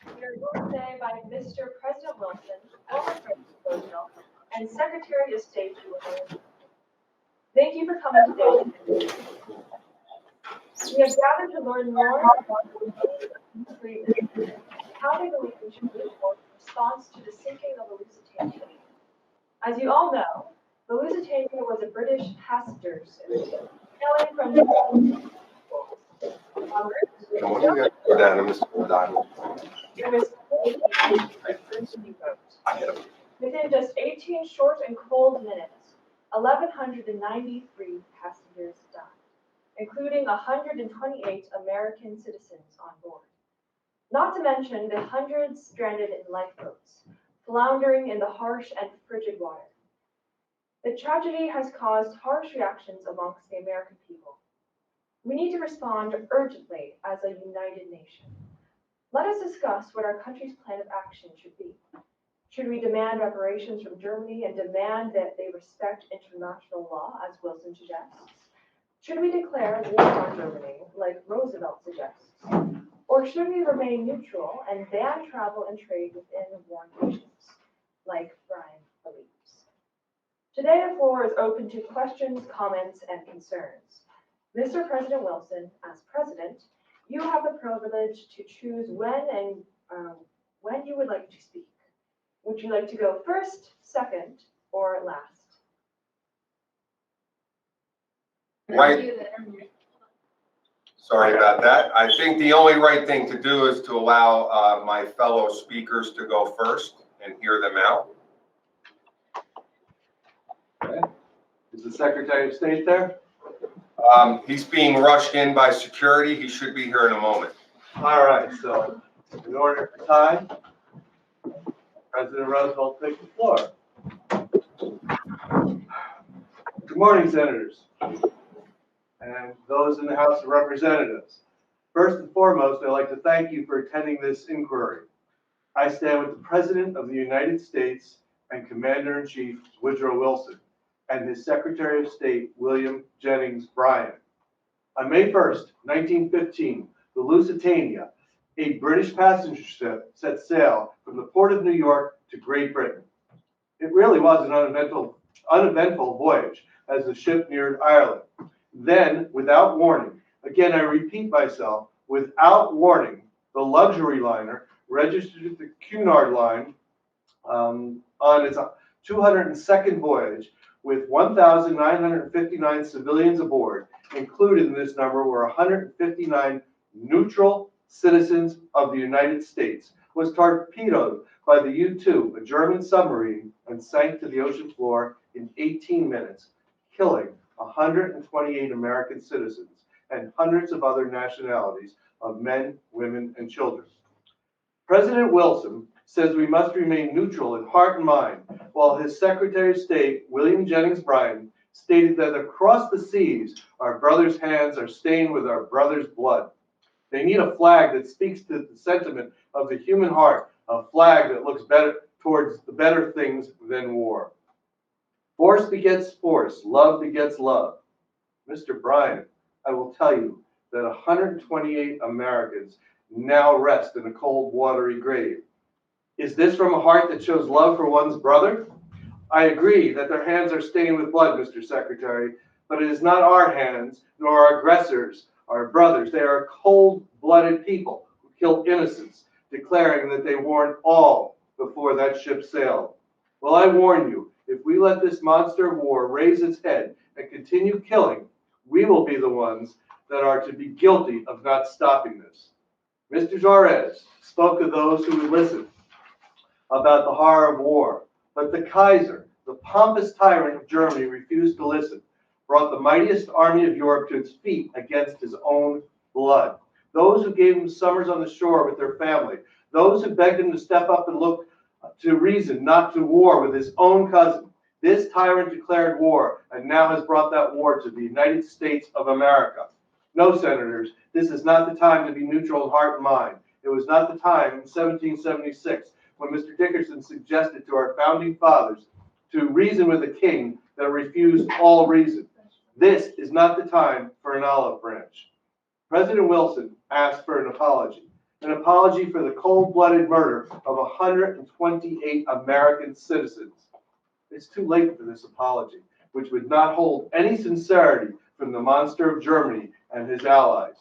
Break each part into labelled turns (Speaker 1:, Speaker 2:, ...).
Speaker 1: We are joined today by Mr. President Wilson, former President Congressional, and Secretary of State William. Thank you for coming today. We have gathered to learn more about the agreement, how they believe we should move forward in response to the sinking of the Lusitania. As you all know, the Lusitania was a British passenger ship sailing from Within just 18 short and cold minutes, 1,193 passengers died, including 128 American citizens on board. Not to mention the hundreds stranded in lifeboats, floundering in the harsh and frigid water. The tragedy has caused harsh reactions amongst the American people. We need to respond urgently as a united nation. Let us discuss what our country's plan of action should be. Should we demand reparations from Germany and demand that they respect international law, as Wilson suggests? Should we declare war on Germany, like Roosevelt suggests? Or should we remain neutral and ban travel and trade within warring nations, like Brian believes? Today, the floor is open to questions, comments, and concerns. Mr. President Wilson, as president, you have the privilege to choose when you would like to speak. Would you like to go first, second, or last?
Speaker 2: Right. Sorry about that. I think the only right thing to do is to allow my fellow speakers to go first and hear them out.
Speaker 3: Okay. Is the Secretary of State there?
Speaker 2: He's being rushed in by security. He should be here in a moment.
Speaker 3: All right, so in order for time, President Roosevelt take the floor. Good morning, Senators, and those in the House of Representatives. First and foremost, I'd like to thank you for attending this inquiry. I stand with the President of the United States and Commander-in-Chief Woodrow Wilson and his Secretary of State, William Jennings Bryan. On May 1st, 1915, the Lusitania, a British passenger ship, set sail from the port of New York to Great Britain. It really was an uneventful voyage as the ship neared Ireland. Then, without warning, again I repeat myself, without warning, the luxury liner registered at the Cunard Line on its 202nd voyage with 1,959 civilians aboard. Included in this number were 159 neutral citizens of the United States, was torpedoed by the U-2, a German submarine, and sank to the ocean floor in 18 minutes, killing 128 American citizens and hundreds of other nationalities of men, women, and children. President Wilson says we must remain neutral in heart and mind, while his Secretary of State, William Jennings Bryan, stated that across the seas, our brothers' hands are stained with our brothers' blood. They need a flag that speaks to the sentiment of the human heart, a flag that looks better towards the better things than war. Force begets force, love begets love. Mr. Bryan, I will tell you that 128 Americans now rest in a cold, watery grave. Is this from a heart that shows love for one's brother? I agree that their hands are stained with blood, Mr. Secretary, but it is not our hands, nor our aggressors, our brothers. They are cold-blooded people who killed innocents, declaring that they warned all before that ship sailed. Well, I warn you, if we let this monster of war raise its head and continue killing, we will be the ones that are to be guilty of not stopping this. Mr. Juarez spoke of those who would listen about the horror of war, but the Kaiser, the pompous tyrant of Germany, refused to listen, brought the mightiest army of Europe to its feet against his own blood. Those who gave him summers on the shore with their family, those who begged him to step up and look to reason, not to war with his own cousin. This tyrant declared war and now has brought that war to the United States of America. No, Senators, this is not the time to be neutral in heart and mind. It was not the time in 1776 when Mr. Dickerson suggested to our founding fathers to reason with a king that refused all reason. This is not the time for an olive branch. President Wilson asked for an apology. an apology for the cold-blooded murder of 128 American citizens. It's too late for this apology, which would not hold any sincerity from the monster of Germany and his allies.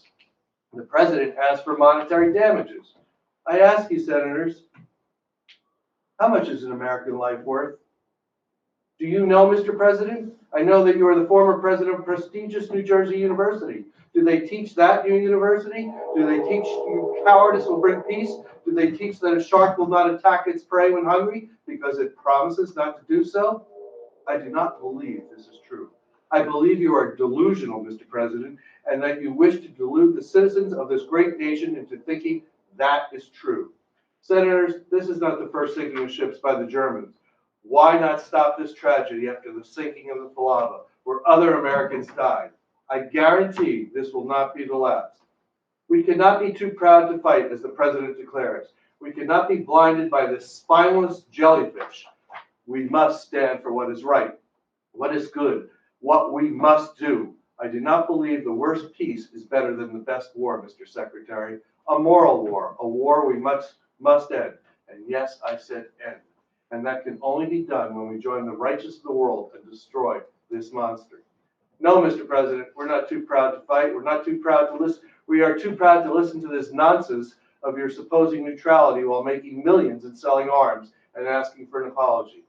Speaker 3: The president asked for monetary damages. I ask you, senators, how much is an American life worth? Do you know, Mr. President? I know that you are the former president of prestigious New Jersey University. Do they teach that in your university? Do they teach you cowardice will bring peace? Do they teach that a shark will not attack its prey when hungry because it promises not to do so? I do not believe this is true. I believe you are delusional, Mr. President, and that you wish to delude the citizens of this great nation into thinking that is true. Senators, this is not the first sinking of ships by the Germans. Why not stop this tragedy after the sinking of the Falaba, where other Americans died? I guarantee this will not be the last. We cannot be too proud to fight, as the president declares. We cannot be blinded by this spineless jellyfish. We must stand for what is right, what is good, what we must do. I do not believe the worst peace is better than the best war, Mr. Secretary. A moral war, a war we must end. And yes, I said end. And that can only be done when we join the righteous of the world and destroy this monster. No, Mr. President, we're not too proud to fight. We're not too proud to listen. We are too proud to listen to this nonsense of your supposing neutrality while making millions and selling arms and asking for an apology.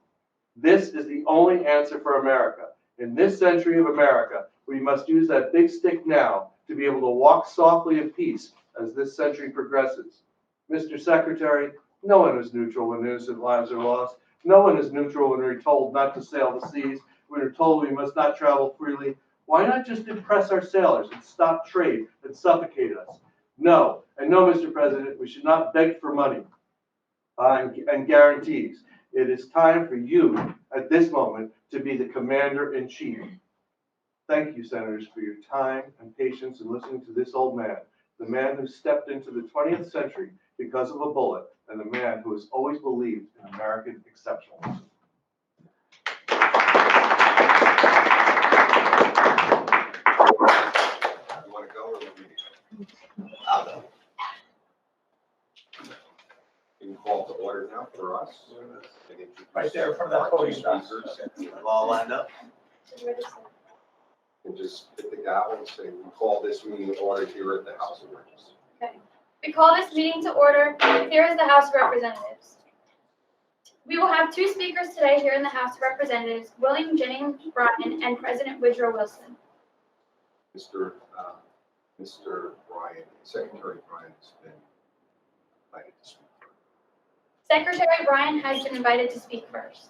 Speaker 3: This is the only answer for America. In this century of America, we must use that big stick now to be able to walk softly in peace as this century progresses. Mr. Secretary, no one is neutral when innocent lives are lost. No one is neutral when we're told not to sail the seas, when we're told we must not travel freely. Why not just impress our sailors and stop trade and suffocate us? No, and no, Mr. President, we should not beg for money and guarantees. It is time for you, at this moment, to be the commander-in-chief. Thank you, senators, for your time and patience in listening to this old man, the man who stepped into the 20th century because of a bullet, and the man who has always believed in American exceptionalism.
Speaker 2: You want to go or leave?
Speaker 4: I'll go.
Speaker 2: You can call to order now for us.
Speaker 4: Right there in front of that podium. We're all lined up.
Speaker 2: And just hit the gavel and say, we call this meeting to order here at the House of Representatives.
Speaker 5: Okay. We call this meeting to order. Here is the House of Representatives. We will have two speakers today here in the House of Representatives, William Jennings Bryan and President Woodrow Wilson.
Speaker 2: Mr. Bryan, Secretary Bryan has been invited to speak.
Speaker 5: Secretary Bryan has been invited to speak first.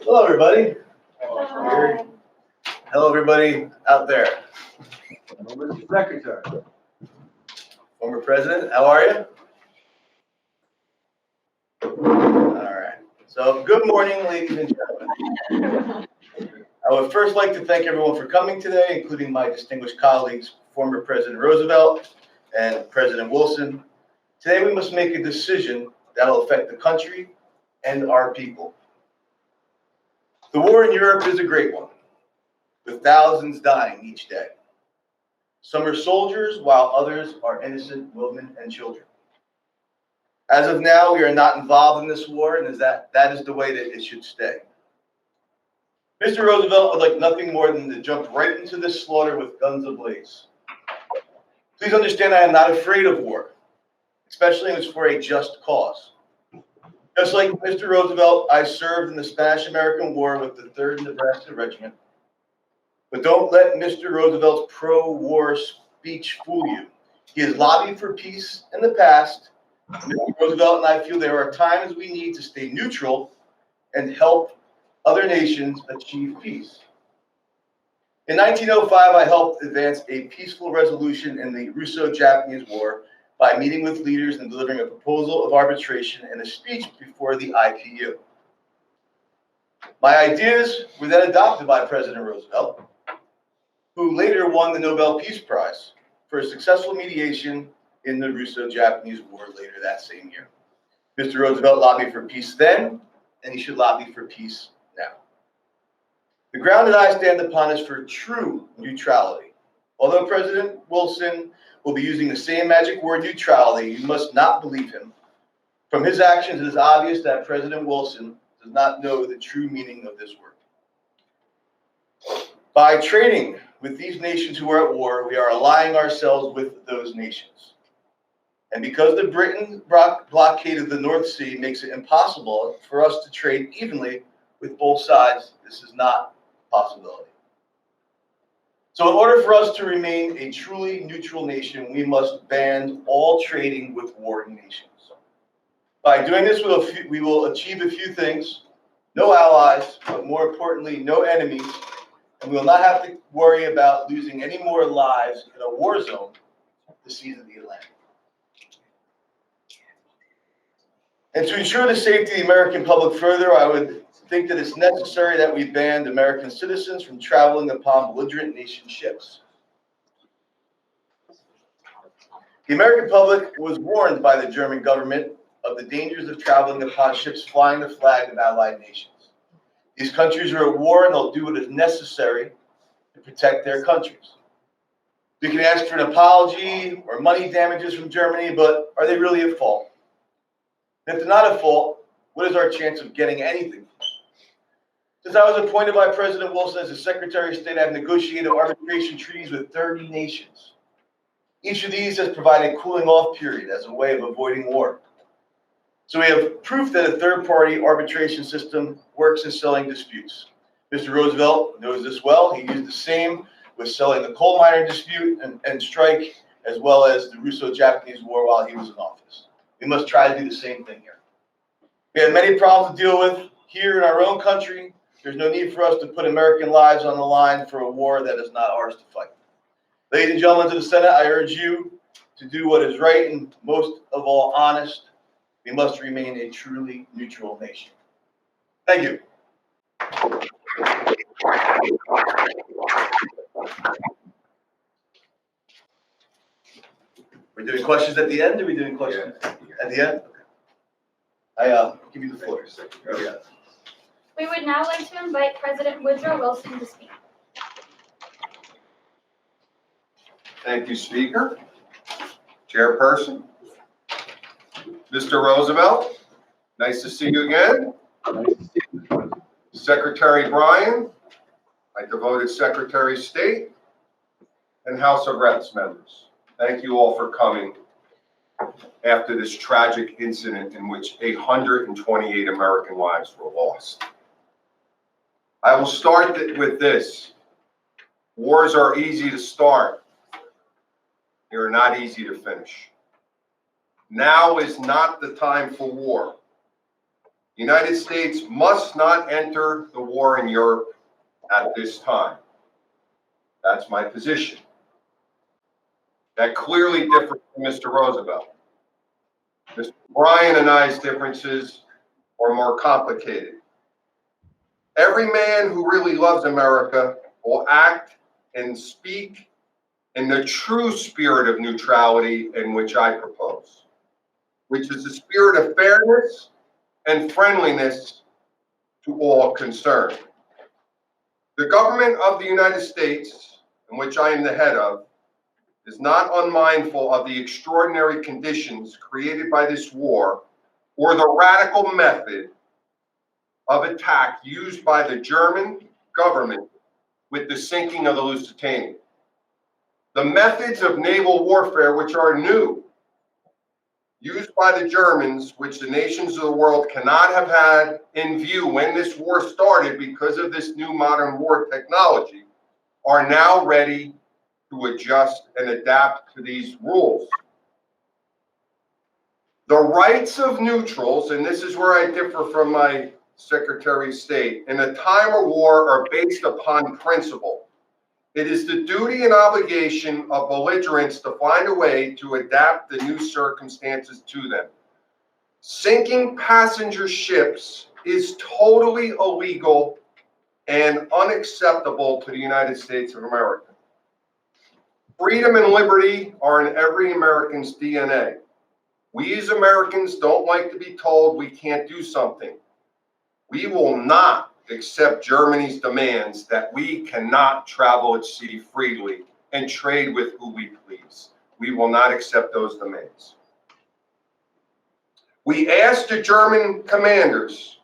Speaker 4: Hello, everybody.
Speaker 5: Hi.
Speaker 4: Hello, everybody out there.
Speaker 3: Hello, Mr. Secretary.
Speaker 4: Former President, how are you? All right. So, good morning, ladies and gentlemen. I would first like to thank everyone for coming today, including my distinguished colleagues, former President Roosevelt and President Wilson. Today, we must make a decision that will affect the country and our people. The war in Europe is a great one, with thousands dying each day. Some are soldiers, while others are innocent women and children. As of now, we are not involved in this war, and that is the way that it should stay. Mr. Roosevelt would like nothing more than to jump right into this slaughter with guns ablaze. Please understand I am not afraid of war, especially when it's for a just cause. Just like Mr. Roosevelt, I served in the Spanish-American War with the 3rd Nebraska Regiment. But don't let Mr. Roosevelt's pro-war speech fool you. He has lobbied for peace in the past. Mr. Roosevelt and I feel there are times we need to stay neutral and help other nations achieve peace. In 1905, I helped advance a peaceful resolution in the Russo-Japanese War by meeting with leaders and delivering a proposal of arbitration and a speech before the IPU. My ideas were then adopted by President Roosevelt, who later won the Nobel Peace Prize for successful mediation in the Russo-Japanese War later that same year. Mr. Roosevelt lobbied for peace then, and he should lobby for peace now. The ground that I stand upon is for true neutrality. Although President Wilson will be using the same magic word neutrality, you must not believe him. From his actions, it is obvious that President Wilson does not know the true meaning of this word. By trading with these nations who are at war, we are allying ourselves with those nations. And because the Britain blockade of the North Sea makes it impossible for us to trade evenly with both sides, this is not a possibility. So in order for us to remain a truly neutral nation, we must ban all trading with warring nations. By doing this, we will achieve a few things: no allies, but more importantly, no enemies, and we will not have to worry about losing any more lives in a war zone, the seas of the Atlantic. And to ensure the safety of the American public further, I would think that it's necessary that we ban American citizens from traveling upon belligerent nation ships. The American public was warned by the German government of the dangers of traveling upon ships flying the flag of allied nations. These countries are at war, and they'll do what is necessary to protect their countries. We can ask for an apology or money damages from Germany, but are they really at fault? And if they're not at fault, what is our chance of getting anything? Since I was appointed by President Wilson as the Secretary of State, I've negotiated arbitration treaties with 30 nations. Each of these has provided a cooling off period as a way of avoiding war. So we have proof that a third-party arbitration system works in settling disputes. Mr. Roosevelt knows this well. He used the same with settling the coal miner dispute and strike, as well as the Russo-Japanese War while he was in office. We must try to do the same thing here. We have many problems to deal with here in our own country. There's no need for us to put American lives on the line for a war that is not ours to fight. Ladies and gentlemen of the Senate, I urge you to do what is right and most of all honest. We must remain a truly neutral nation. Thank you. We're doing questions at the end? Are we doing questions at the end? I give you the floor. Yeah.
Speaker 5: We would now like to invite President Woodrow Wilson to speak.
Speaker 2: Thank you, Speaker. Chairperson. Mr. Roosevelt, nice to see you again.
Speaker 3: Nice to see you, President.
Speaker 2: Secretary Bryan, my devoted Secretary of State, and House of Reps members. Thank you all for coming after this tragic incident in which 828 American lives were lost. I will start with this. Wars are easy to start. They are not easy to finish. Now is not the time for war. The United States must not enter the war in Europe at this time. That's my position. That clearly differs from Mr. Roosevelt. Mr. Bryan and I's differences are more complicated. Every man who really loves America will act and speak in the true spirit of neutrality in which I propose, which is the spirit of fairness and friendliness to all concerned. The government of the United States, in which I am the head of, is not unmindful of the extraordinary conditions created by this war or the radical method of attack used by the German government with the sinking of the Lusitania. The methods of naval warfare, which are new, used by the Germans, which the nations of the world cannot have had in view when this war started because of this new modern war technology, are now ready to adjust and adapt to these rules. The rights of neutrals, and this is where I differ from my Secretary of State, in a time of war are based upon principle. It is the duty and obligation of belligerents to find a way to adapt the new circumstances to them. Sinking passenger ships is totally illegal and unacceptable to the United States of America. Freedom and liberty are in every American's DNA. We as Americans don't like to be told we can't do something. We will not accept Germany's demands that we cannot travel at sea freely and trade with who we please. We will not accept those demands. We asked the German commanders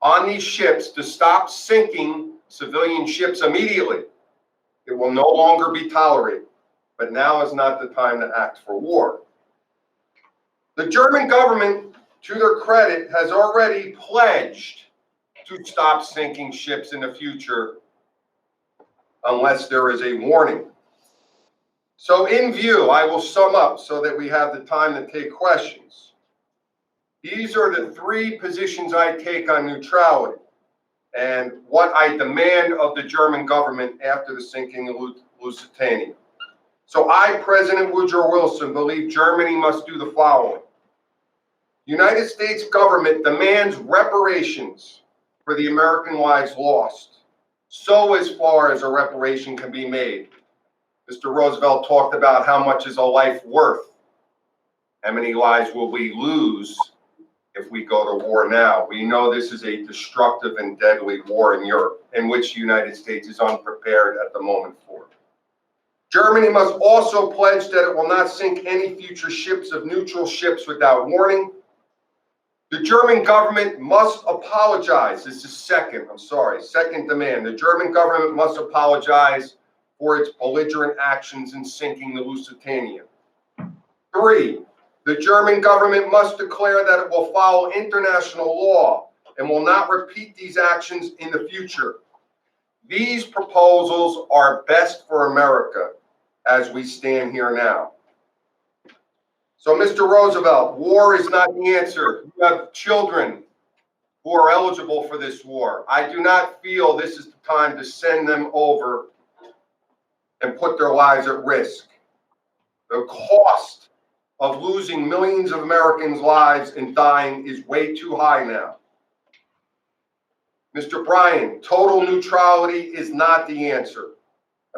Speaker 2: on these ships to stop sinking civilian ships immediately. It will no longer be tolerated, but now is not the time to act for war. The German government, to their credit, has already pledged to stop sinking ships in the future unless there is a warning. So in view, I will sum up so that we have the time to take questions. These are the three positions I take on neutrality and what I demand of the German government after the sinking of Lusitania. So I, President Woodrow Wilson, believe Germany must do the following. The United States government demands reparations for the American lives lost, so as far as a reparation can be made. Mr. Roosevelt talked about how much is a life worth. How many lives will we lose if we go to war now? We know this is a destructive and deadly war in Europe, in which the United States is unprepared at the moment for. Germany must also pledge that it will not sink any future ships of neutral ships without warning. The German government must apologize. This is second demand. The German government must apologize for its belligerent actions in sinking the Lusitania. 3, the German government must declare that it will follow international law and will not repeat these actions in the future. These proposals are best for America as we stand here now. So, Mr. Roosevelt, war is not the answer. You have children who are eligible for this war. I do not feel this is the time to send them over and put their lives at risk. The cost of losing millions of Americans' lives and dying is way too high now. Mr. Bryan, total neutrality is not the answer.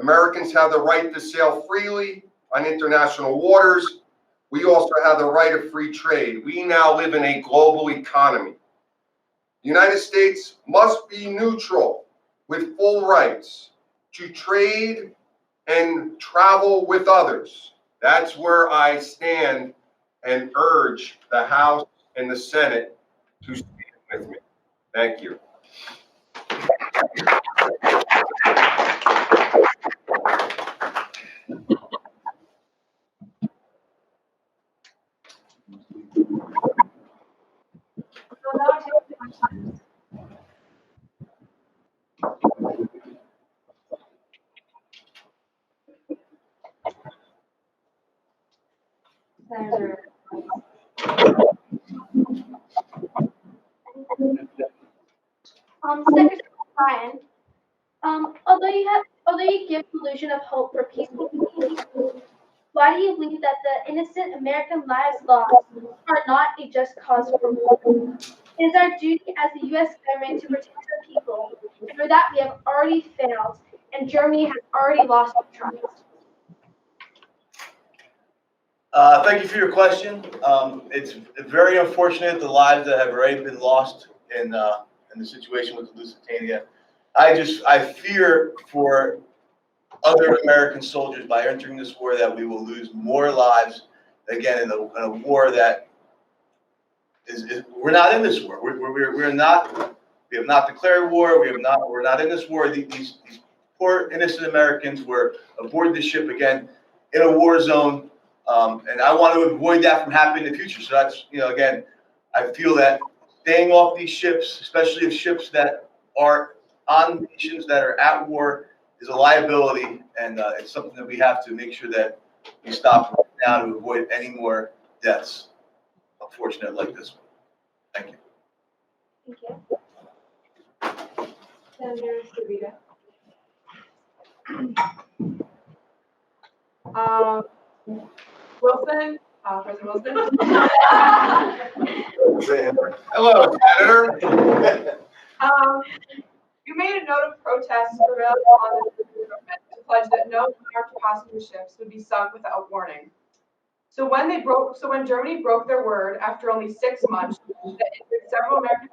Speaker 2: Americans have the right to sail freely on international waters. We also have the right of free trade. We now live in a global economy. The United States must be neutral with full rights to trade and travel with others. That's where I stand and urge the House and the Senate to stand with me. Thank you.
Speaker 1: So now take questions. Senator.
Speaker 5: Secretary Bryan, although you give the illusion of hope for peaceful people, why do you believe that the innocent American lives lost are not a just cause for war? It is our duty as the U.S. government to protect our people, and for that we have already failed, and Germany has already lost the trust.
Speaker 4: Thank you for your question. It's very unfortunate the lives that have already been lost in the situation with the Lusitania. I fear for other American soldiers by entering this war that we will lose more lives again in a war that is we're not in this war. We're not. We have not declared war. We're not in this war. These poor innocent Americans were aboard this ship again in a war zone. And I want to avoid that from happening in the future. So that's, again, I feel that staying off these ships, especially of ships that are on nations that are at war, is a liability. And it's something that we have to make sure that we stop right now to avoid any more deaths, unfortunate like this one. Thank you.
Speaker 5: Thank you.
Speaker 1: Senator Savita.
Speaker 6: Wilson, President Wilson.
Speaker 2: Hello, Senator.
Speaker 6: You made a note of protest prevailed on the government to pledge that no American passenger ships would be sunk without warning. So when Germany broke their word after only 6 months, that injured several American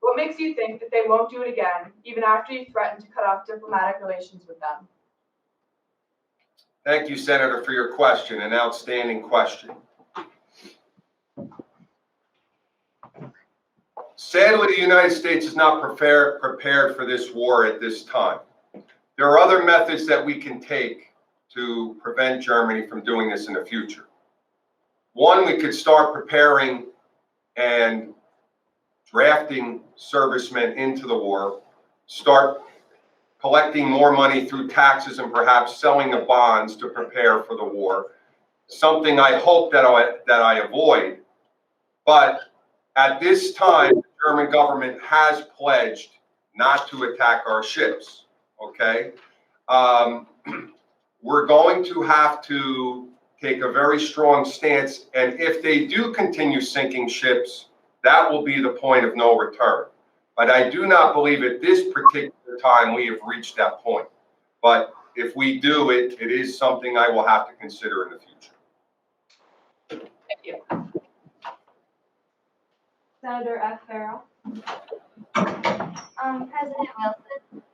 Speaker 6: What makes you think that they won't do it again, even after you threatened to cut off diplomatic relations with them?
Speaker 2: Thank you, Senator, for your question, an outstanding question. Sadly, the United States is not prepared for this war at this time. There are other methods that we can take to prevent Germany from doing this in the future. One, we could start preparing and drafting servicemen into the war, start collecting more money through taxes and perhaps selling the bonds to prepare for the war, something I hope that I avoid. But at this time, the German government has pledged not to attack our ships, okay? We're going to have to take a very strong stance, and if they do continue sinking ships, that will be the point of no return. But I do not believe at this particular time we have reached that point. But if we do it, it is something I will have to consider in the future.
Speaker 6: Thank you.
Speaker 1: Senator F. Farrell.
Speaker 5: President Wilson,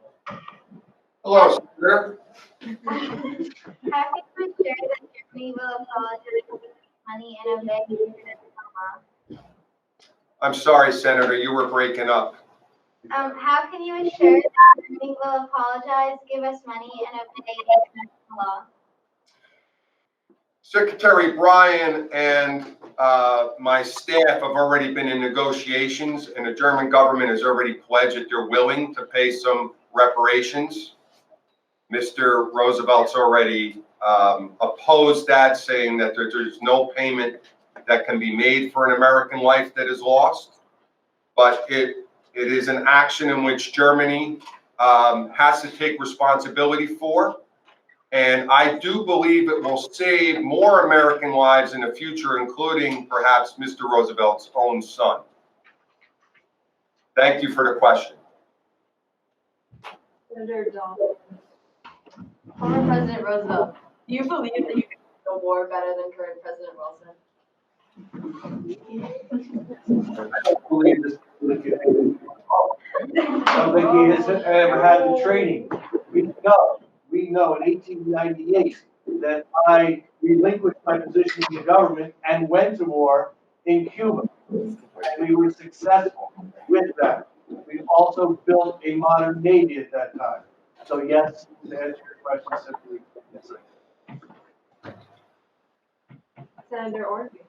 Speaker 2: Hello, Senator.
Speaker 5: how can you ensure that Germany will apologize for money and obey international law?
Speaker 2: I'm sorry, Senator, you were breaking up.
Speaker 5: How can you ensure that Germany will apologize, give us money, and obey international law?
Speaker 2: Secretary Bryan and my staff have already been in negotiations, and the German government has already pledged that they're willing to pay some reparations. Mr. Roosevelt's already opposed that, saying that there's no payment that can be made for an American life that is lost. But it is an action in which Germany has to take responsibility for. And I do believe it will save more American lives in the future, including perhaps Mr. Roosevelt's own son. Thank you for the question.
Speaker 1: Senator Dahl.
Speaker 7: Former President Roosevelt, do you believe that you can win the war better than current President Wilson?
Speaker 3: I don't believe this. I don't think he has ever had the training. We know in 1898 that I relinquished my position in the government and went to war in Cuba. And we were successful with that. We also built a modern Navy at that time. So yes, to answer your question simply, yes.
Speaker 1: Senator Orby.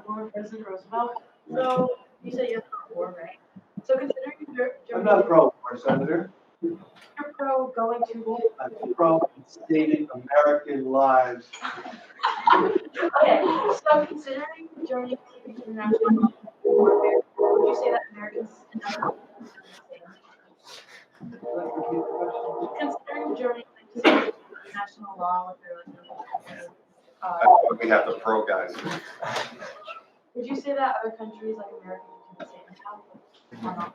Speaker 7: Former President Roosevelt, so you said you're pro war, right? So considering
Speaker 3: I'm not pro-war, Senator.
Speaker 7: you're pro going to war.
Speaker 3: I'm pro-saving American lives.
Speaker 7: Okay, so considering Germany is international warfare, would you say that Americans and other considering Germany like international law with their
Speaker 2: We have the pro guys.
Speaker 7: would you say that other countries like America do the same now?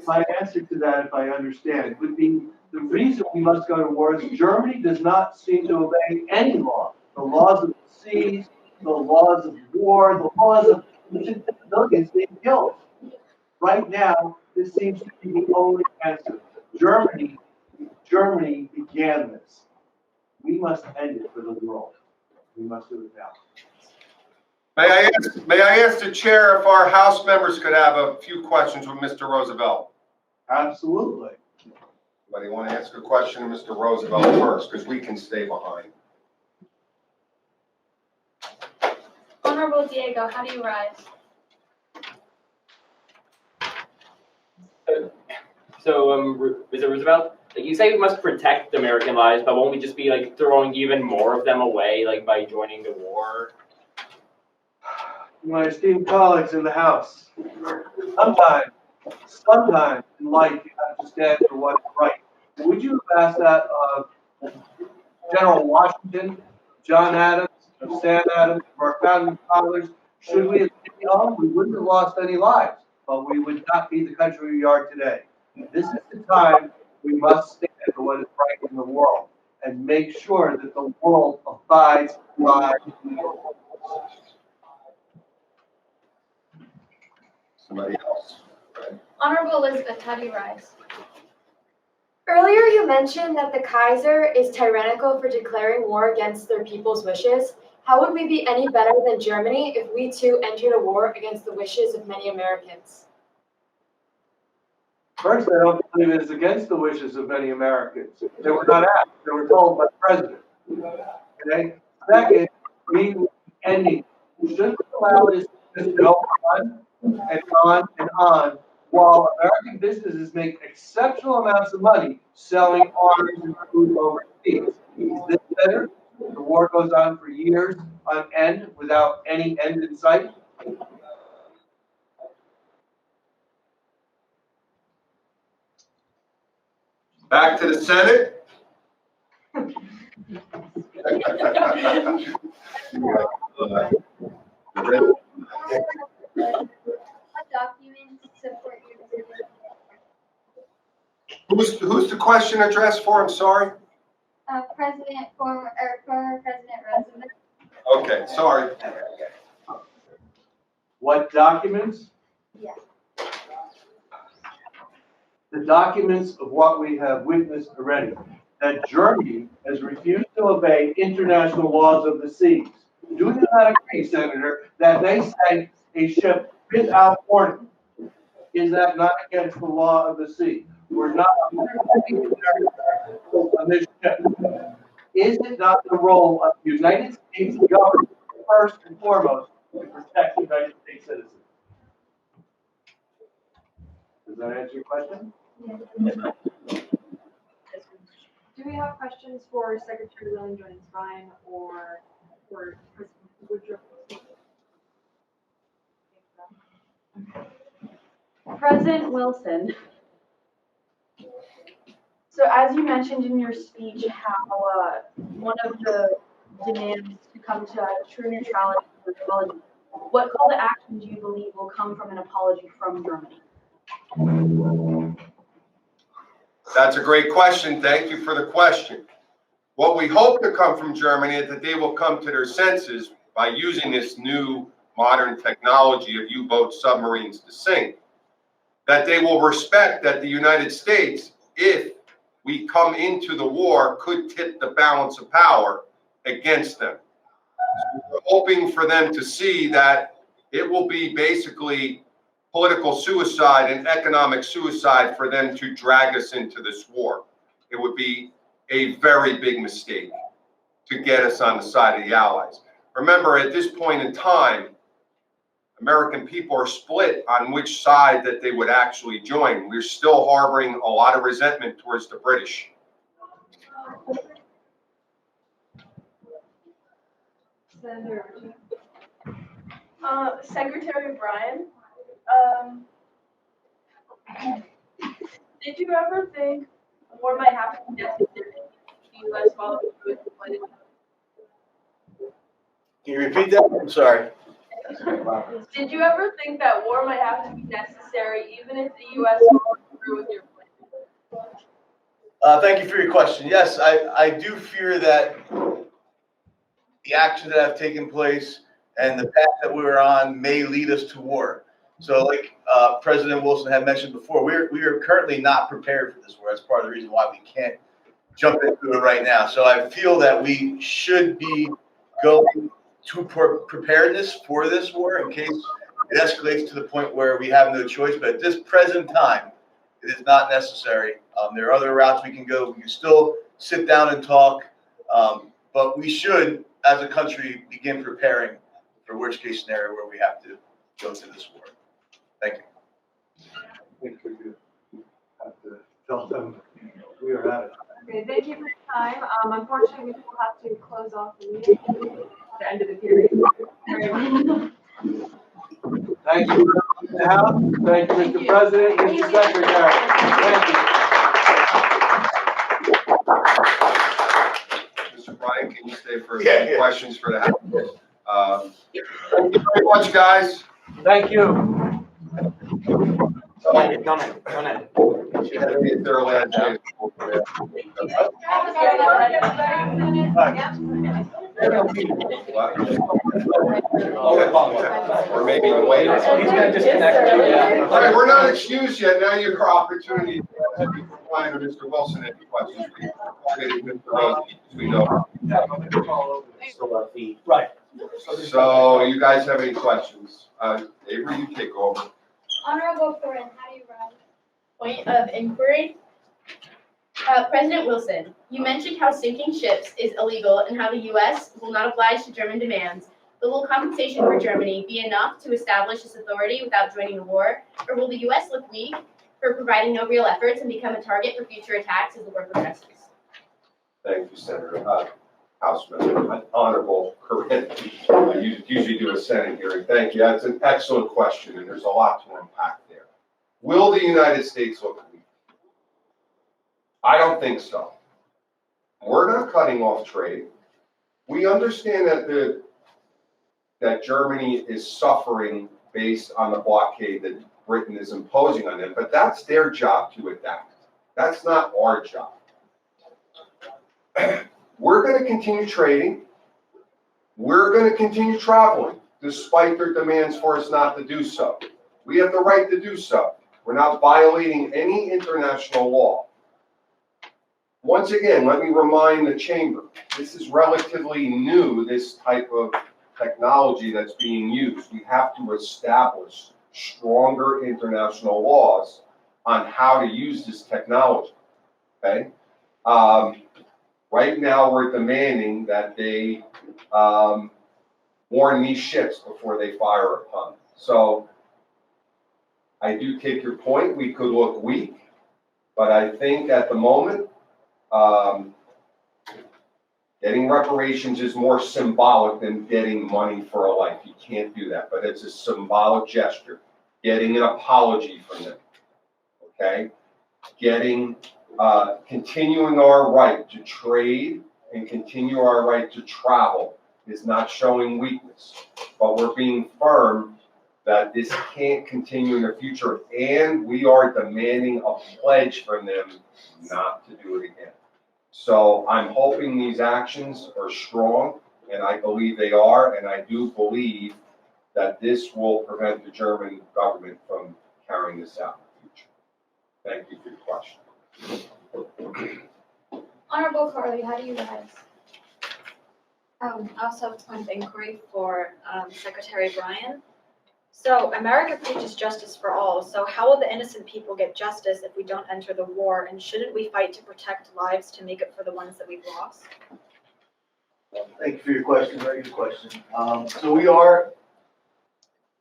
Speaker 3: My answer to that, if I understand, would be the reason we must go to war is Germany does not seem to obey any law. The laws of the seas, the laws of war, the laws of millions being killed. Right now, this seems to be the only answer. Germany began this. We must end it for the world. We must do it now.
Speaker 2: May I ask the chair if our House members could have a few questions with Mr. Roosevelt?
Speaker 3: Absolutely.
Speaker 2: Anybody want to ask a question to Mr. Roosevelt first, because we can stay behind.
Speaker 5: Honorable Diego, how do you rise?
Speaker 8: So, Mr. Roosevelt, like you say, we must protect American lives, but won't we just be like throwing even more of them away, like by joining the war?
Speaker 3: My esteemed colleagues in the House, sometimes in life you have to stand for what's right. Would you have asked that of General Washington, John Adams, of Sam Adams, of our founding fathers? Should we have stayed home, we wouldn't have lost any lives, but we would not be the country we are today. This is the time we must stand for what is right in the world and make sure that the world abides by the rules.
Speaker 2: Somebody else?
Speaker 5: Honorable Elizabeth, how do you rise?
Speaker 9: Earlier, you mentioned that the Kaiser is tyrannical for declaring war against their people's wishes. How would we be any better than Germany if we too entered a war against the wishes of many Americans?
Speaker 3: First, I don't believe it is against the wishes of many Americans. They were not asked, they were told by the president. Okay? Second, we ending shouldn't allow this to just go on and on and on while American businesses make exceptional amounts of money selling arms and food overseas. Is this better? The war goes on for years on end without any end in sight.
Speaker 2: Back to the Senate.
Speaker 5: What documents support your decision?
Speaker 2: Who's the question addressed for? I'm sorry.
Speaker 5: Former President Roosevelt.
Speaker 2: Okay, sorry.
Speaker 3: What documents?
Speaker 5: Yeah.
Speaker 3: The documents of what we have witnessed already, that Germany has refused to obey international laws of the seas. Do you not agree, Senator, that they sank a ship without warning? Is that not against the law of the sea? We're not on this ship. Is it not the role of the United States government, first and foremost, to protect United States citizens? Does that answer your question?
Speaker 1: Do we have questions for Secretary William Jennings Bryan or for President Woodruff? President Wilson. So as you mentioned in your speech, how one of the demands to come to true neutrality is apology. What call to action do you believe will come from an apology from Germany?
Speaker 2: That's a great question. Thank you for the question. What we hope to come from Germany is that they will come to their senses by using this new modern technology of U-boat submarines to sink. That they will respect that the United States, if we come into the war, could tip the balance of power against them. So we're hoping for them to see that it will be basically political suicide and economic suicide for them to drag us into this war. It would be a very big mistake to get us on the side of the Allies. Remember, at this point in time, American people are split on which side that they would actually join. We're still harboring a lot of resentment towards the British.
Speaker 6: Secretary Bryan, did you ever think war might have to be necessary if the U.S. followed through with the plan?
Speaker 4: Can you repeat that? I'm sorry.
Speaker 6: Did you ever think that war might have to be necessary even if the U.S. followed through with your plan?
Speaker 4: Thank you for your question. Yes, I do fear that the actions that have taken place and the path that we're on may lead us to war. So like President Wilson had mentioned before, we are currently not prepared for this war. That's part of the reason why we can't jump into it right now. So I feel that we should be going to preparedness for this war in case it escalates to the point where we have no choice. But at this present time, it is not necessary. There are other routes we can go. We can still sit down and talk, but we should, as a country, begin preparing for worst case scenario where we have to go to this war. Thank you.
Speaker 3: I think we do have to tell them we are out of time.
Speaker 1: Okay, thank you for your time. Unfortunately, we will have to close off the meeting at the end of the period.
Speaker 3: Thank you, Mr. House. Thank you, Mr. President, Mr. Secretary. Thank you.
Speaker 2: Mr. Bryan, can you stay for
Speaker 4: Yeah.
Speaker 2: questions for the House? Thank you very much, guys.
Speaker 3: Thank you.
Speaker 8: Go ahead.
Speaker 2: It's their last chance. What? Or maybe the waiter.
Speaker 8: He's gonna disconnect you, yeah.
Speaker 2: All right, we're not excused yet. Now your opportunity to reply to Mr. Wilson any questions. Mr. Rosen, we know.
Speaker 8: Right.
Speaker 2: So you guys have any questions? Avery, you take over.
Speaker 5: Honorable Corinne, how do you rise?
Speaker 7: Point of inquiry. President Wilson, you mentioned how sinking ships is illegal and how the U.S. will not oblige to German demands, but will compensation for Germany be enough to establish this authority without joining the war? Or will the U.S. look weak for providing no real efforts and become a target for future attacks as the war progresses?
Speaker 2: Thank you, Senator. House Member, Honorable Corinne. I usually do a Senate hearing. Thank you. That's an excellent question, and there's a lot to unpack there. Will the United States look weak? I don't think so. We're not cutting off trade. We understand that Germany is suffering based on the blockade that Britain is imposing on them, but that's their job to adapt. That's not our job. We're going to continue trading. We're going to continue traveling, despite their demands for us not to do so. We have the right to do so. We're not violating any international law. Once again, let me remind the chamber, this is relatively new, this type of technology that's being used. We have to establish stronger international laws on how to use this technology, okay? Right now, we're demanding that they warn these ships before they fire upon them. So I do take your point. We could look weak, but I think at the moment, getting reparations is more symbolic than getting money for a life. You can't do that, but it's a symbolic gesture. Getting an apology from them, okay? Continuing our right to trade and continue our right to travel is not showing weakness, but we're being firm that this can't continue in the future, and we are demanding a pledge from them not to do it again. So I'm hoping these actions are strong, and I believe they are, and I do believe that this will prevent the German government from carrying this out in the future. Thank you for your question.
Speaker 5: Honorable Carly, how do you rise?
Speaker 10: I also have a point of inquiry for Secretary Bryan. So America preaches justice for all. So how will the innocent people get justice if we don't enter the war? And shouldn't we fight to protect lives to make up for the ones that we've lost?
Speaker 4: Thank you for your question. Very good question. So we are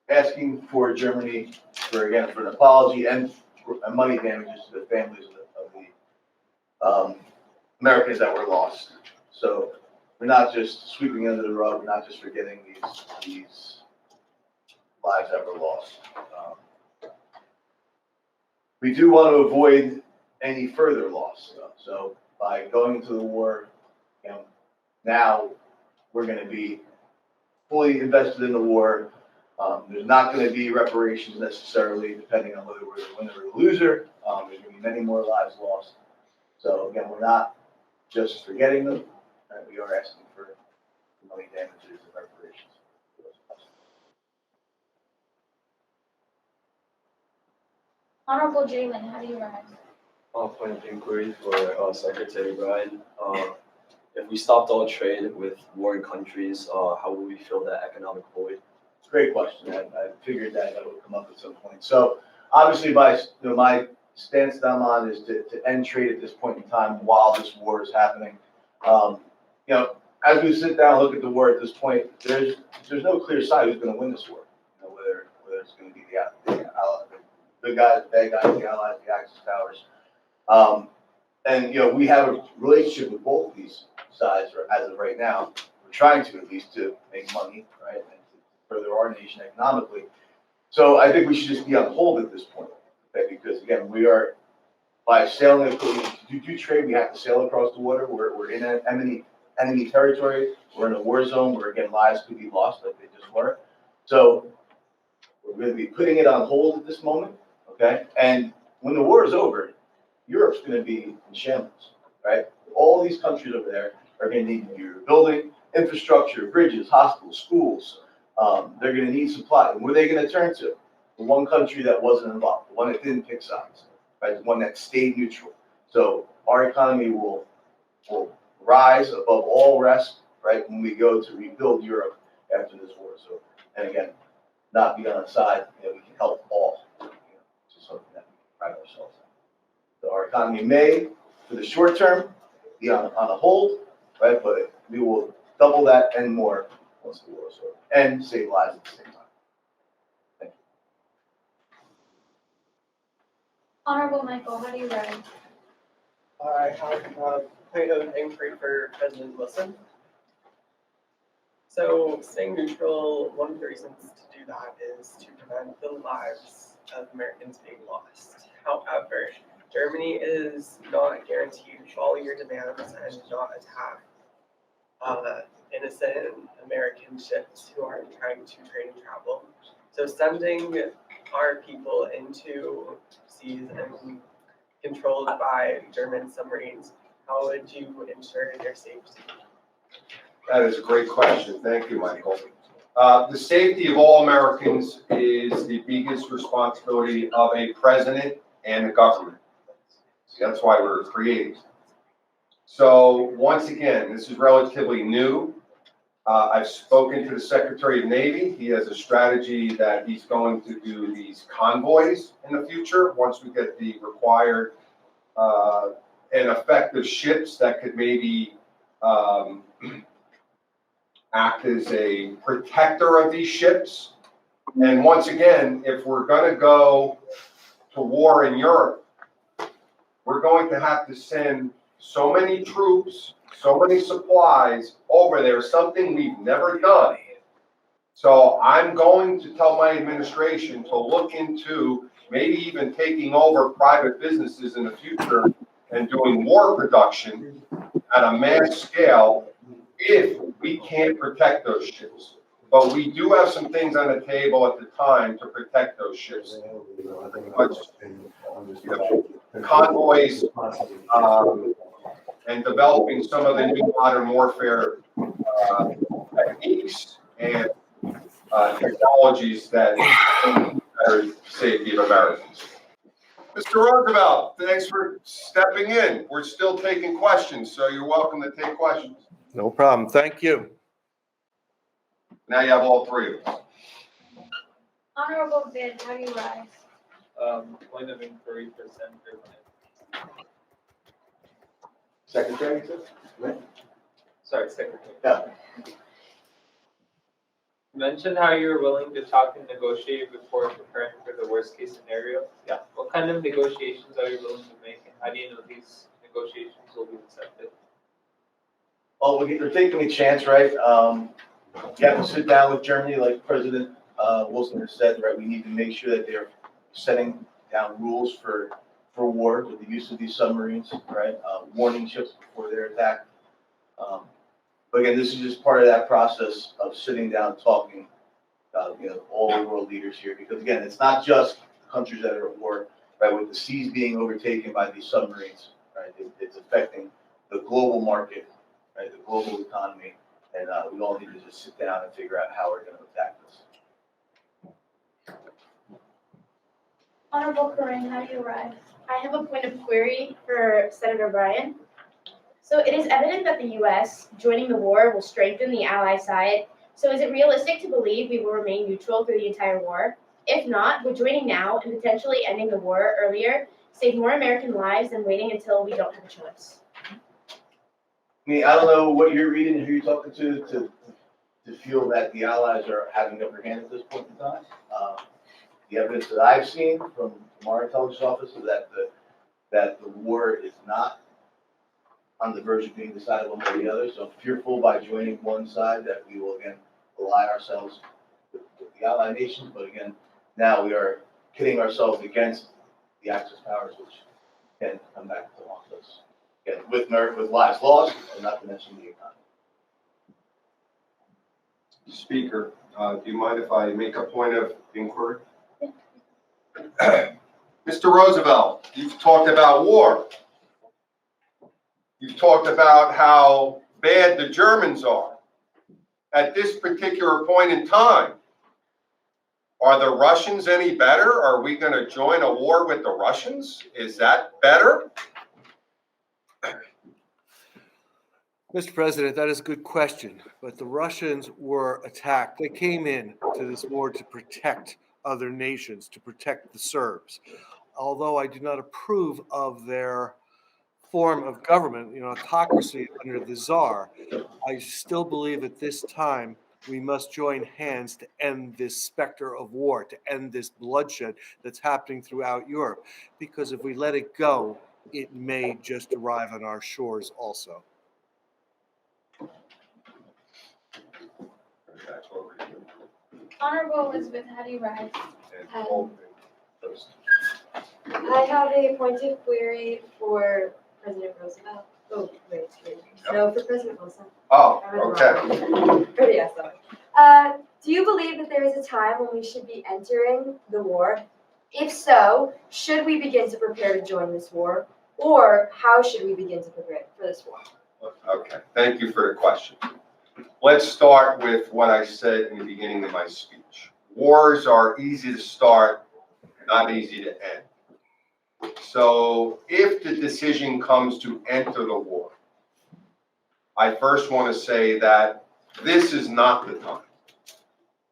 Speaker 4: asking for Germany for an apology and money damages to the families of the Americans that were lost. So we're not just sweeping under the rug. We're not just forgetting these lives that were lost. We do want to avoid any further loss, though. So by going into the war, now we're going to be fully invested in the war. There's not going to be reparations necessarily, depending on whether we're the winner or the loser. There's going to be many more lives lost. So again, we're not just forgetting them. We are asking for money damages and reparations.
Speaker 5: Honorable Jalen, how do you rise?
Speaker 11: Point of inquiry for Secretary Bryan. If we stopped all trade with warring countries, how would we fill that economic void?
Speaker 4: It's a great question. I figured that would come up at some point. So obviously, my stance that I'm on is to end trade at this point in time while this war is happening. As we sit down and look at the war at this point, there's no clear side who's going to win this war. Whether it's going to be the good guys, the bad guys, the allies, the Axis powers. And we have a relationship with both of these sides as of right now. We're trying to, at least, to make money, right, and to further our nation economically. So I think we should just be on hold at this point, okay? Because again, we are by sailing to do trade. We have to sail across the water. We're in an enemy territory. We're in a war zone where again lives could be lost, like they just were. So we're going to be putting it on hold at this moment, okay? And when the war is over, Europe's going to be in shambles, right? All these countries over there are going to need to be rebuilding. infrastructure, bridges, hospitals, schools. They're gonna need supply. And where are they gonna turn to? The one country that wasn't involved, the one that didn't pick sides, right? The one that stayed neutral. So our economy will rise above all rest, right, when we go to rebuild Europe after this war. So, and again, not be on the side, we can help all, which is something that we pride ourselves on. So our economy may, for the short term, be on a hold, right, but we will double that and more once the war is over, and save lives at the same time. Thank you.
Speaker 5: Honorable Michael, how do you rise?
Speaker 12: I have a point of inquiry for President Wilson. So staying neutral, one of the reasons to do that is to prevent the lives of Americans being lost. However, Germany is not guaranteed to follow your demands and not attack innocent American ships who are trying to trade and travel. So sending our people into seas and controlled by German submarines, how would you ensure their safety?
Speaker 2: That is a great question. Thank you, Michael. The safety of all Americans is the biggest responsibility of a president and a government. See, that's why we're created. So once again, this is relatively new. I've spoken to the Secretary of Navy. He has a strategy that he's going to do these convoys in the future once we get the required and effective ships that could maybe act as a protector of these ships. And once again, if we're going to go to war in Europe, we're going to have to send so many troops, so many supplies over there, something we've never done. So I'm going to tell my administration to look into maybe even taking over private businesses in the future and doing war production at a mass scale if we can't protect those ships. But we do have some things on the table at the time to protect those ships. But, convoys and developing some of the new modern warfare techniques and technologies that better safety of Americans. Mr. Roosevelt, thanks for stepping in. We're still taking questions, so you're welcome to take questions.
Speaker 13: No problem. Thank you.
Speaker 2: Now you have all three of us.
Speaker 5: Honorable Bid, how do you rise?
Speaker 14: Point of inquiry for Senator Ryan.
Speaker 4: Secretary,
Speaker 14: Sorry, Secretary.
Speaker 4: Yeah.
Speaker 14: You mentioned how you're willing to talk and negotiate before preparing for the worst case scenario.
Speaker 4: Yeah.
Speaker 14: What kind of negotiations are you willing to make, and how do you know these negotiations will be accepted?
Speaker 4: Well, we're taking a chance, right? You have to sit down with Germany, like President Wilson has said, right? We need to make sure that they're setting down rules for war with the use of these submarines, right? Warning ships before they're attacked. But again, this is just part of that process of sitting down, talking, all the world leaders here, because again, it's not just countries that are at war, right? With the seas being overtaken by these submarines, right? It's affecting the global market, right? The global economy, and we all need to just sit down and figure out how we're going to attack this.
Speaker 5: Honorable Corinne, how do you rise?
Speaker 7: I have a point of query for Senator Bryan. So it is evident that the U.S. joining the war will strengthen the ally side. So is it realistic to believe we will remain neutral through the entire war? If not, would joining now and potentially ending the war earlier save more American lives than waiting until we don't have a choice?
Speaker 4: I mean, I don't know what you're reading, who you're talking to feel that the Allies are having the upper hand at this point in time. The evidence that I've seen from our intelligence office is that the war is not on the verge of being decided one way or the other. So I'm fearful by joining one side that we will again ally ourselves with the allied nations. But again, now we are pitting ourselves against the Axis powers, which can come back to haunt us. Again, with lives lost, and not to mention the economy.
Speaker 2: Speaker, do you mind if I make a point of inquiry? Mr. Roosevelt, you've talked about war. You've talked about how bad the Germans are. at this particular point in time. Are the Russians any better? Are we going to join a war with the Russians? Is that better?
Speaker 13: Mr. President, that is a good question, but the Russians were attacked. They came in to this war to protect other nations, to protect the Serbs. Although I do not approve of their form of government, autocracy under the Tsar, I still believe at this time we must join hands to end this specter of war, to end this bloodshed that's happening throughout Europe. Because if we let it go, it may just arrive on our shores also.
Speaker 5: Honorable Elizabeth, how do you rise?
Speaker 9: I have a pointed query for President Roosevelt. Oh, wait, excuse me. No, for President Wilson.
Speaker 2: Oh, okay.
Speaker 9: Already asked that one. Do you believe that there is a time when we should be entering the war? If so, should we begin to prepare to join this war? Or how should we begin to prepare for this war?
Speaker 2: Okay, thank you for the question. Let's start with what I said in the beginning of my speech. Wars are easy to start, not easy to end. So if the decision comes to enter the war, I first want to say that this is not the time.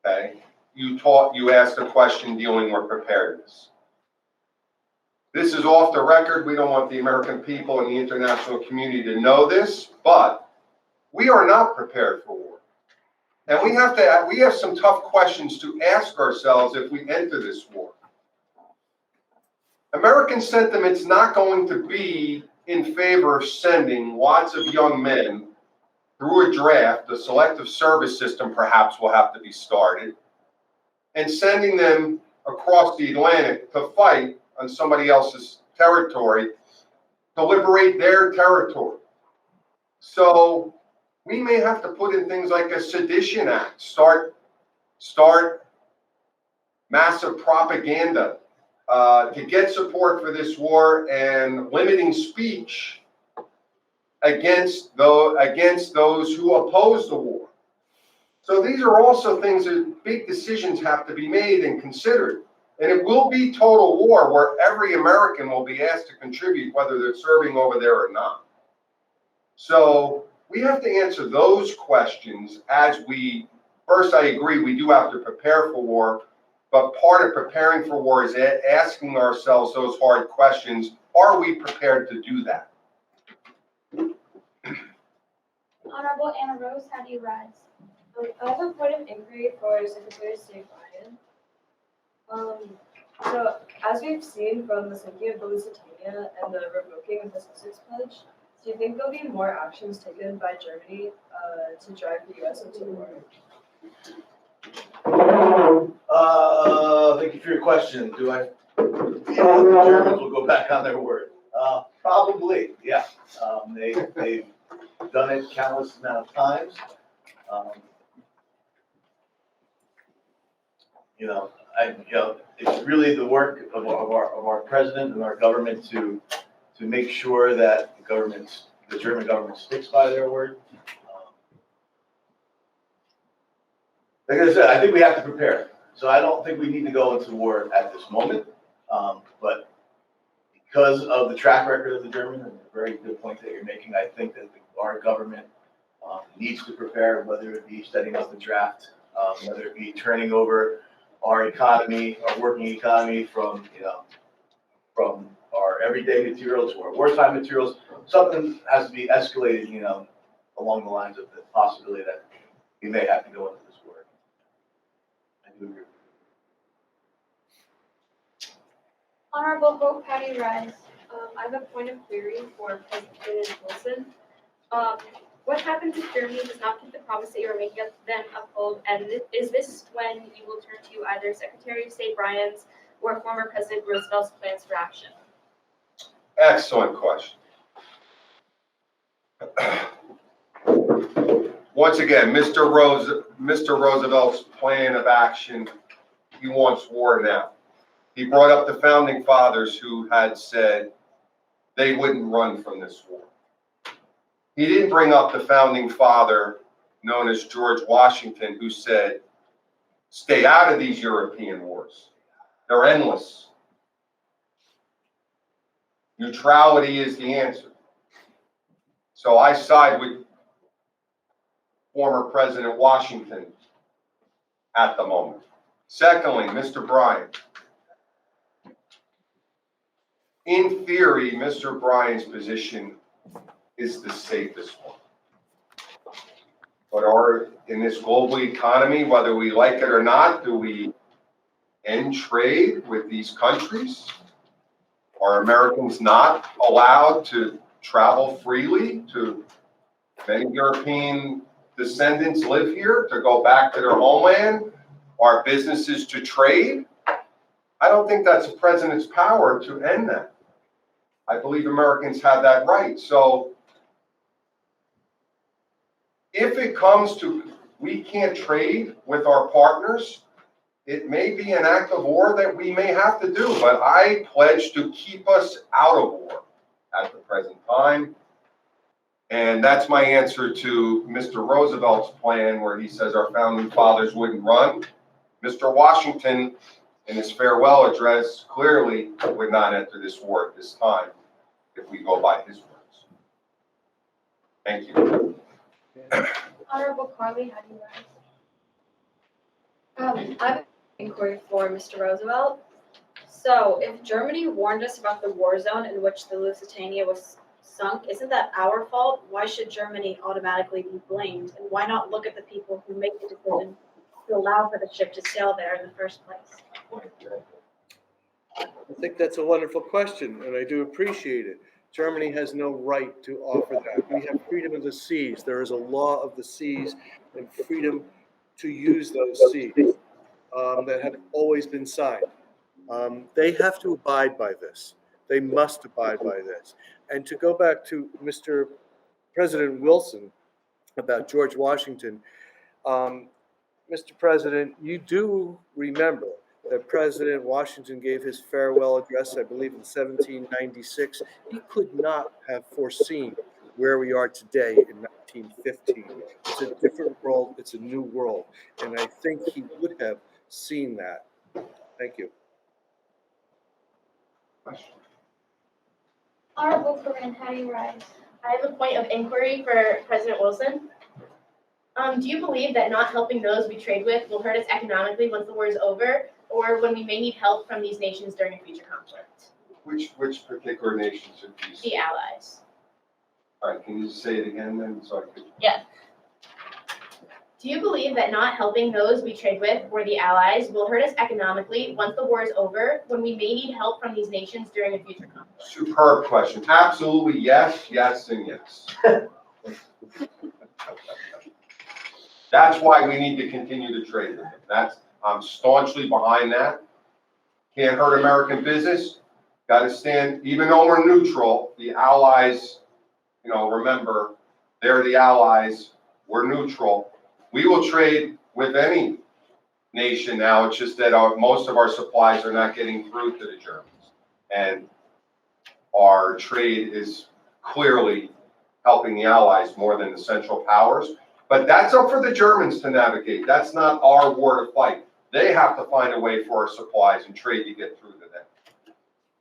Speaker 2: Okay? You asked a question dealing with preparedness. This is off the record. We don't want the American people and the international community to know this, but we are not prepared for war. And we have some tough questions to ask ourselves if we enter this war. American sentiment's not going to be in favor of sending lots of young men through a draft. The selective service system perhaps will have to be started, and sending them across the Atlantic to fight on somebody else's territory, to liberate their territory. So we may have to put in things like a sedition act, start massive propaganda to get support for this war, and limiting speech against those who oppose the war. So these are also things that big decisions have to be made and considered. And it will be total war where every American will be asked to contribute, whether they're serving over there or not. So we have to answer those questions first, I agree, we do have to prepare for war, but part of preparing for war is asking ourselves those hard questions. Are we prepared to do that?
Speaker 5: Honorable Anna Rose, how do you rise?
Speaker 9: I have a point of inquiry for Secretary of State Ryan. So, as we've seen from the sinking of the Lusitania and the revoking of the Sussex Pledge, do you think there'll be more actions taken by Germany to drive the U.S. into war?
Speaker 4: Thank you for your question. Do I feel the Germans will go back on their word? Probably, yeah. They've done it countless amount of times. It's really the work of our president and our government to make sure that the German government sticks by their word. Like I said, I think we have to prepare. So I don't think we need to go into war at this moment. But because of the track record of the Germans, and a very good point that you're making, I think that our government needs to prepare, whether it be setting up the draft, whether it be turning over our economy, our working economy from our everyday materials to our wartime materials. Something has to be escalated, along the lines of the possibility that we may have to go into this war. I do agree.
Speaker 10: Honorable Hope, how do you rise? I have a point of query for President Wilson. What happens if Germany does not keep the promise that you are making them uphold? And is this when you will turn to either Secretary of State Bryan's or former President Roosevelt's plans for action?
Speaker 2: Excellent question. Once again, Mr. Roosevelt's plan of action, he wants war now. He brought up the founding fathers who had said they wouldn't run from this war. He didn't bring up the founding father known as George Washington, who said, stay out of these European wars. They're endless. Neutrality is the answer. So I side with former President Washington at the moment. Secondly, Mr. Bryan. In theory, Mr. Bryan's position is the safest one. But in this global economy, whether we like it or not, do we end trade with these countries? Are Americans not allowed to travel freely? To many European descendants live here, to go back to their homeland? Are businesses to trade? I don't think that's the president's power to end that. I believe Americans have that right. So if it comes to we can't trade with our partners, it may be an act of war that we may have to do, but I pledge to keep us out of war at the present time. And that's my answer to Mr. Roosevelt's plan where he says our founding fathers wouldn't run. Mr. Washington, in his farewell address, clearly would not enter this war at this time if we go by his words. Thank you.
Speaker 10: Honorable Carly, how do you rise? I have an inquiry for Mr. Roosevelt. So, if Germany warned us about the war zone in which the Lusitania was sunk, isn't that our fault? Why should Germany automatically be blamed? And why not look at the people who make the decision to allow for the ship to sail there in the first place?
Speaker 13: I think that's a wonderful question, and I do appreciate it. Germany has no right to offer that. We have freedom of the seas. There is a law of the seas and freedom to use those seas that have always been signed. They have to abide by this. They must abide by this. And to go back to Mr. President Wilson about George Washington, Mr. President, you do remember that President Washington gave his farewell address, I believe, in 1796. He could not have foreseen where we are today in 1915. It's a different world. It's a new world. And I think he would have seen that. Thank you.
Speaker 5: Honorable Corinne, how do you rise?
Speaker 7: I have a point of inquiry for President Wilson. Do you believe that not helping those we trade with will hurt us economically once the war is over, or when we may need help from these nations during a future conflict?
Speaker 2: Which particular nations should these?
Speaker 7: The Allies.
Speaker 2: All right, can you say it again then, so I could?
Speaker 7: Yes. Do you believe that not helping those we trade with, or the Allies, will hurt us economically once the war is over, when we may need help from these nations during a future conflict?
Speaker 2: Superb question. Absolutely yes, yes, and yes. That's why we need to continue to trade with them. I'm staunchly behind that. Can't hurt American business. Got to stand, even though we're neutral, the Allies, remember, they're the Allies, we're neutral. We will trade with any nation now. It's just that most of our supplies are not getting through to the Germans. And our trade is clearly helping the Allies more than the Central Powers. But that's up for the Germans to navigate. That's not our war to fight. They have to find a way for our supplies and trade to get through to them.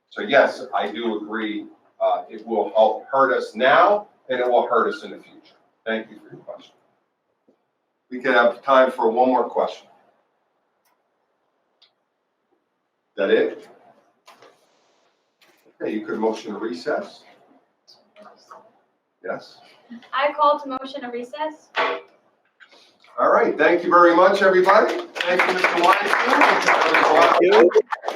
Speaker 2: So yes, I do agree. It will hurt us now, and it will hurt us in the future. Thank you for your question. We can have time for one more question. Is that it? Okay, you could motion to recess. Yes.
Speaker 10: I call to motion a recess.
Speaker 2: All right. Thank you very much, everybody. Thank you, Mr. Weinstein.
Speaker 13: Thank you.